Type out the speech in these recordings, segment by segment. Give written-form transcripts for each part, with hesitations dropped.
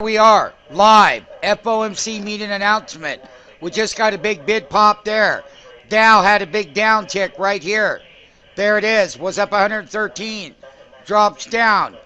We are live. FOMC meeting announcement. We just got a big bid pop there. Dow had a big downtick right here. There it is. Was up 113. Drops down.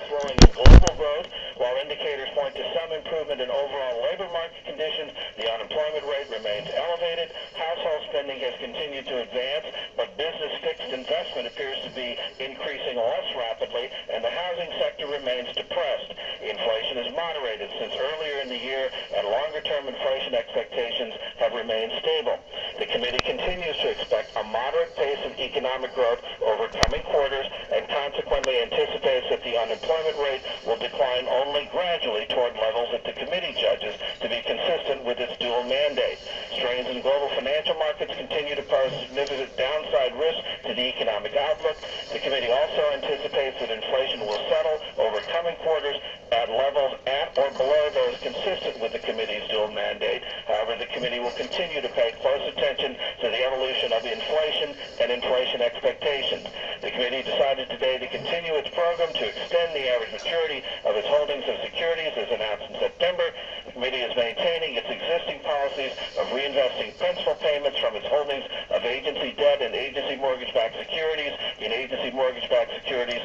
Slowing in global growth, while indicators point to some improvement in overall labor market conditions, the unemployment rate remains elevated. Household spending has continued to advance, but business fixed investment appears to be increasing less rapidly, and the housing sector remains depressed. Inflation has moderated since earlier in the year, and longer-term inflation expectations have remained stable. The committee continues to expect a moderate pace of economic growth over coming quarters, and consequently anticipates that the unemployment rate will decline only gradually toward levels that the committee judges to be consistent with its dual mandate. Strains in global financial markets continue to pose significant downside risk to the economic outlook. The committee also anticipates that inflation will settle over coming quarters at levels at or below those consistent with the committee's dual mandate. However, the committee will continue to pay close attention to the evolution of inflation and inflation expectations. The committee decided today to continue its program to extend the average maturity of its holdings of securities as announced in September. The committee is maintaining its existing policies of reinvesting principal payments from its holdings of agency debt and agency mortgage-backed securities in agency mortgage-backed securities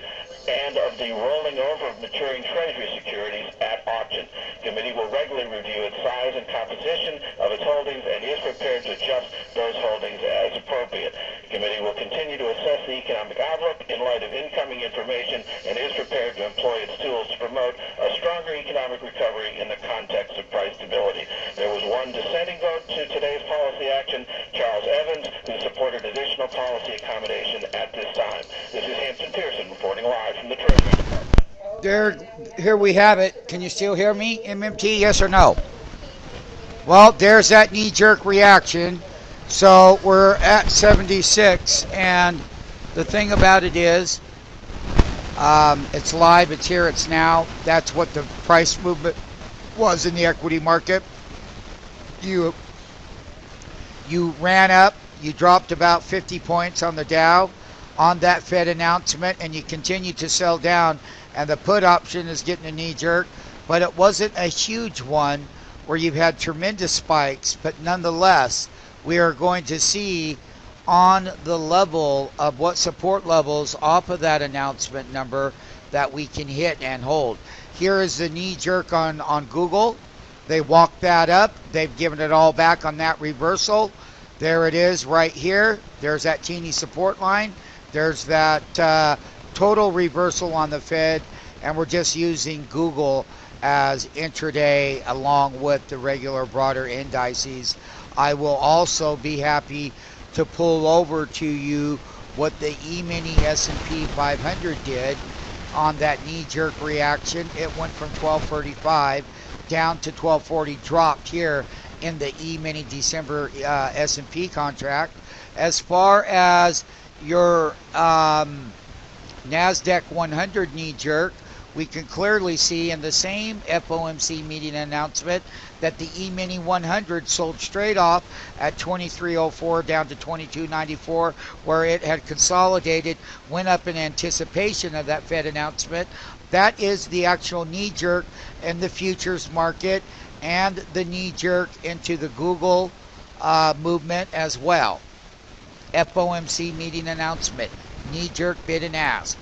and of the rolling over of maturing Treasury securities at auction. The committee will regularly review its size and composition of its holdings and is prepared to adjust those holdings as appropriate. The committee will continue to assess the economic outlook in light of incoming information and is prepared to employ its tools to promote a stronger economic recovery in the context of price stability. There was one dissenting vote to today's policy action, Charles Evans, who supported additional policy accommodation at this time. This is Hampton Pearson reporting live from the Treasury Department. Here we have it. Can you still hear me, MMT? Yes or no? Well, there's that knee-jerk reaction. So we're at 76, and the thing about it is, it's live, it's here, it's now. That's what the price movement was in the equity market. You ran up, you dropped about 50 points on the Dow on that Fed announcement, and you continue to sell down, and the put option is getting a knee jerk, but it wasn't a huge one where you've had tremendous spikes, but nonetheless, we are going to see on the level of what support levels off of that announcement number that we can hit and hold. Here is the knee jerk on Google. They walked that up. They've given it all back on that reversal. There it is right here. There's that teeny support line. There's that total reversal on the Fed, and we're just using Google as intraday along with the regular broader indices. I will also be happy to pull over to you what the E-mini S&P 500 did on that knee-jerk reaction. It went from 1235 down to 1240, dropped here in the E-mini December S&P contract. As far as your NASDAQ 100 knee-jerk, we can clearly see in the same FOMC meeting announcement that the E-mini 100 sold straight off at 2304 down to 2294, where it had consolidated, went up in anticipation of that Fed announcement. That is the actual knee jerk in the futures market and the knee jerk into the Google movement as well. FOMC meeting announcement, knee jerk bid and ask.